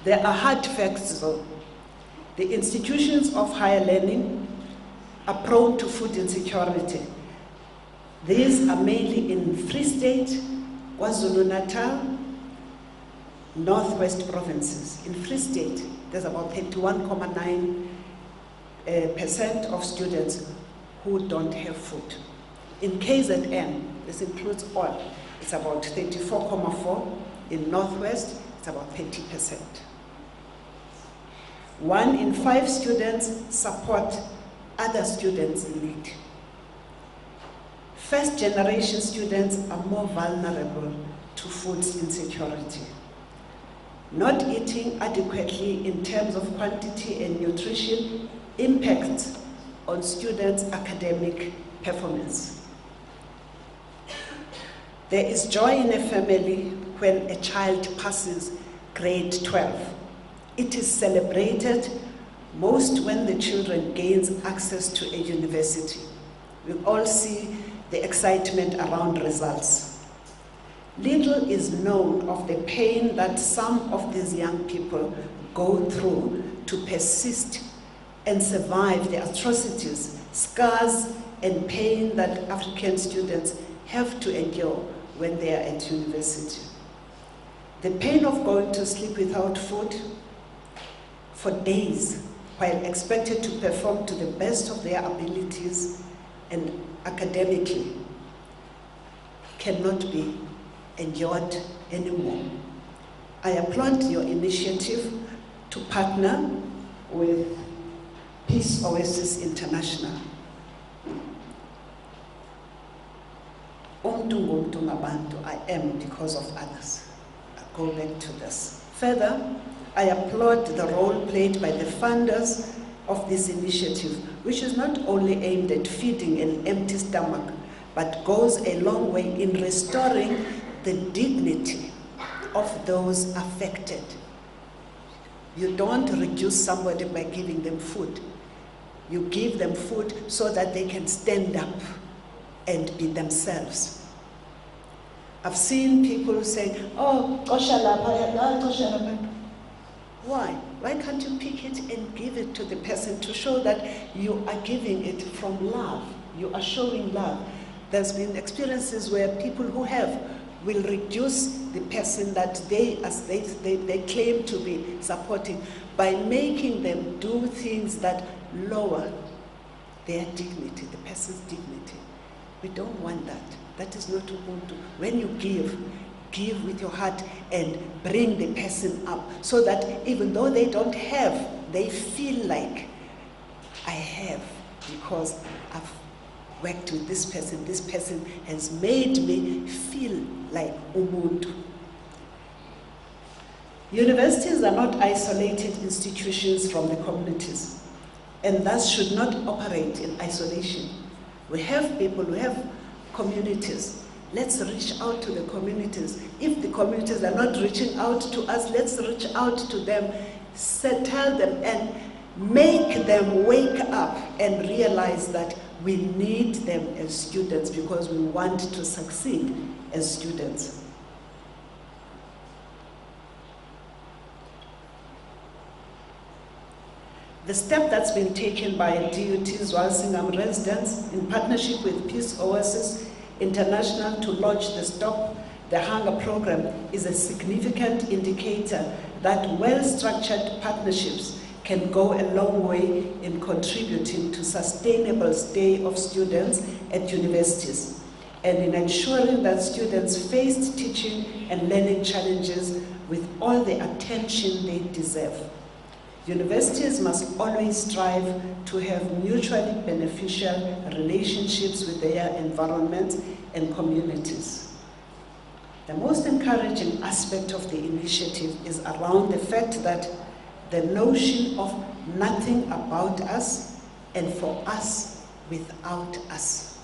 There are hard facts though. The institutions of higher learning are prone to food insecurity. These are mainly in Free State, KwaZulu-Natal, Northwest provinces. In Free State, there's about 31.9% of students who don't have food. In KZN, this includes all, it's about 34.4%. In Northwest, it's about 30%. 1 in 5 students support other students in need. First generation students are more vulnerable to food insecurity. Not eating adequately in terms of quantity and nutrition impacts on students' academic performance. There is joy in a family when a child passes grade 12. It is celebrated most when the children gains access to a university. We all see the excitement around results. Little is known of the pain that some of these young people go through to persist and survive the atrocities, scars, and pain that African students have to endure when they are at university. The pain of going to sleep without food for days while expected to perform to the best of their abilities and academically cannot be endured anymore. I applaud your initiative to partner with Peace Oasis International. I am because of others. I'll go back to this. Further, I applaud the role played by the funders of this initiative, which is not only aimed at feeding an empty stomach, but goes a long way in restoring the dignity of those affected. You don't reduce somebody by giving them food. You give them food so that they can stand up and be themselves. I've seen people say, oh, why? Why can't you pick it and give it to the person to show that you are giving it from love? You are showing love. There's been experiences where people who have will reduce the person that they claim to be supporting by making them do things that lower their dignity, the person's dignity. We don't want that. That is not Ubuntu. When you give with your heart and bring the person up so that even though they don't have, they feel like I have because I've worked with this person has made me feel like Ubuntu. Universities are not isolated institutions from the communities and thus should not operate in isolation. We have people, we have communities. Let's reach out to the communities. If the communities are not reaching out to us, let's reach out to them, tell them and make them wake up and realize that we need them as students because we want to succeed as students. The step that's been taken by DUT's Walsingham residents in partnership with Peace Oasis International to launch the Stop the Hunger program is a significant indicator that well-structured partnerships can go a long way in contributing to sustainable stay of students at universities and in ensuring that students face teaching and learning challenges with all the attention they deserve. Universities must always strive to have mutually beneficial relationships with their environment and communities. The most encouraging aspect of the initiative is around the fact that the notion of nothing about us and for us without us.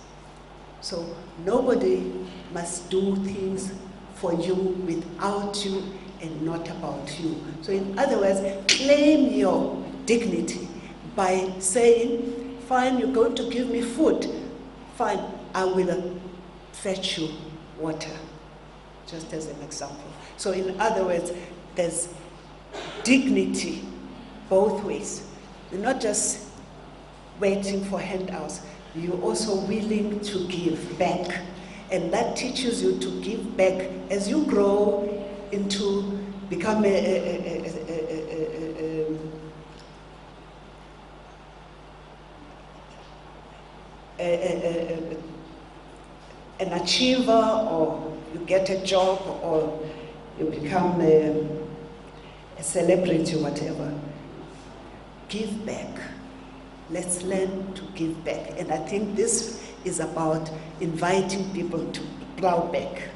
So nobody must do things for you without you and not about you. So in other words, claim your dignity by saying, fine, you're going to give me food, fine, I will fetch you water, just as an example. So in other words, there's dignity both ways. You're not just waiting for handouts, you're also willing to give back. And that teaches you to give back as you grow into become an achiever, or you get a job, or you become a celebrity, whatever. Give back. Let's learn to give back. And I think this is about inviting people to plow back.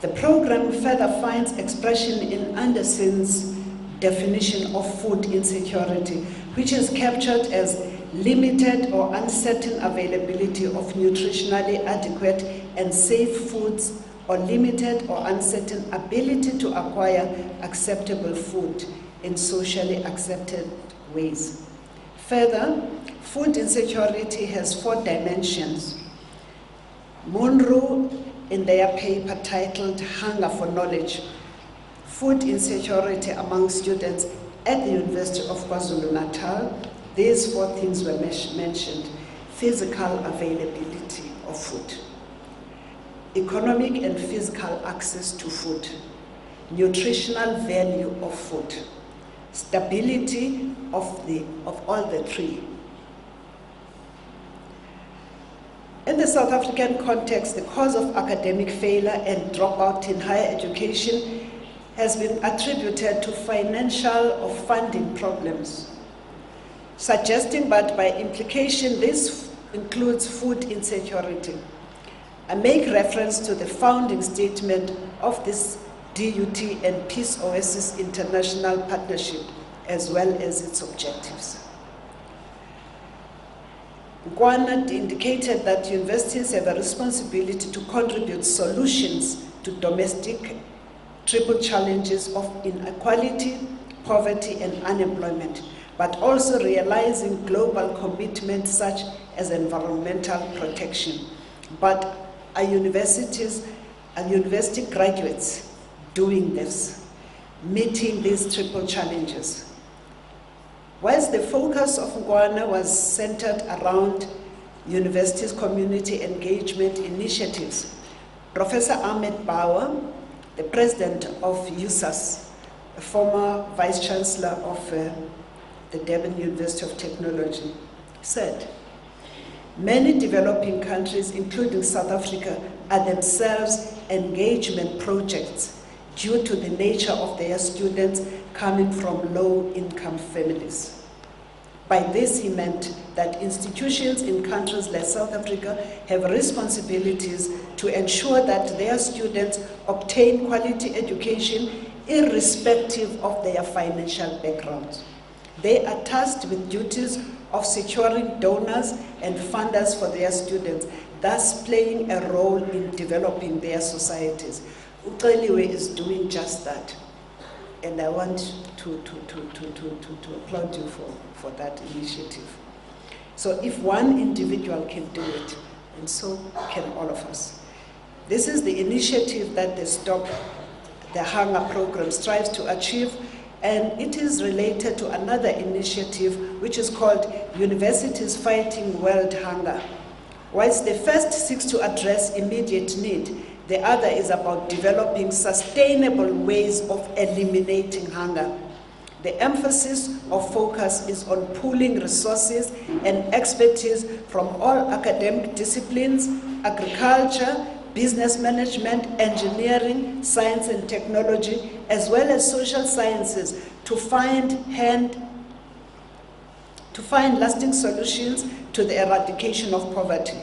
The program further finds expression in Anderson's definition of food insecurity, which is captured as limited or uncertain availability of nutritionally adequate and safe foods, or limited or uncertain ability to acquire acceptable food in socially accepted ways. Further, food insecurity has 4 dimensions. Munro, in their paper titled Hunger for Knowledge, Food Insecurity Among Students at the University of KwaZulu-Natal, these 4 things were mentioned: physical availability of food, economic and physical access to food, nutritional value of food, stability of all the 3. In the South African context, the cause of academic failure and dropout in higher education has been attributed to financial or funding problems, suggesting that by implication this includes food insecurity. I make reference to the founding statement of this DUT and Peace Oasis International Partnership, as well as its objectives. Gwana indicated that universities have a responsibility to contribute solutions to domestic triple challenges of inequality, poverty, and unemployment, but also realizing global commitments such as environmental protection. But are university graduates doing this, meeting these triple challenges? Whilst the focus of Gwana was centered around universities' community engagement initiatives, Professor Ahmed Bauer, the president of USAS, a former vice-chancellor of the Durban University of Technology, said, many developing countries, including South Africa, are themselves engagement projects due to the nature of their students coming from low-income families. By this, he meant that institutions in countries like South Africa have responsibilities to ensure that their students obtain quality education irrespective of their financial backgrounds. They are tasked with duties of securing donors and funders for their students, thus playing a role in developing their societies. Uceliwe is doing just that, and I want to applaud you for that initiative. So if one individual can do it, and so can all of us. This is the initiative that the Stop the Hunger program strives to achieve, and it is related to another initiative which is called Universities Fighting World Hunger. Whilst the first seeks to address immediate need, the other is about developing sustainable ways of eliminating hunger. The emphasis of focus is on pooling resources and expertise from all academic disciplines, agriculture, business management, engineering, science and technology, as well as social sciences to find lasting solutions to the eradication of poverty.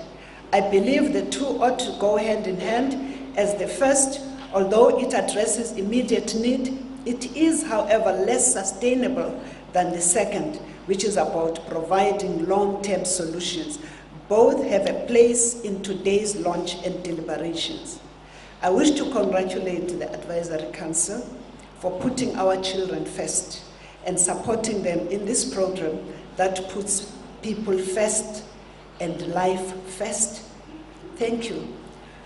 I believe the two ought to go hand in hand, as the first, although it addresses immediate need, it is, however, less sustainable than the second, which is about providing long-term solutions. Both have a place in today's launch and deliberations. I wish to congratulate the Advisory Council for putting our children first and supporting them in this program that puts people first and life first. Thank you.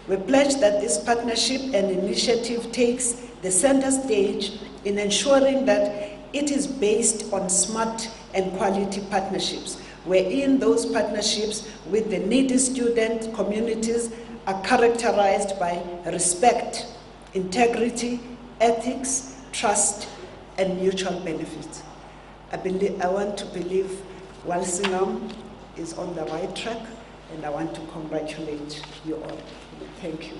We pledge that this partnership and initiative takes the center stage in ensuring that it is based on smart and quality partnerships, wherein those partnerships with the needy student communities are characterized by respect, integrity, ethics, trust, and mutual benefit. I want to believe Walsingham is on the right track, and I want to congratulate you all. Thank you.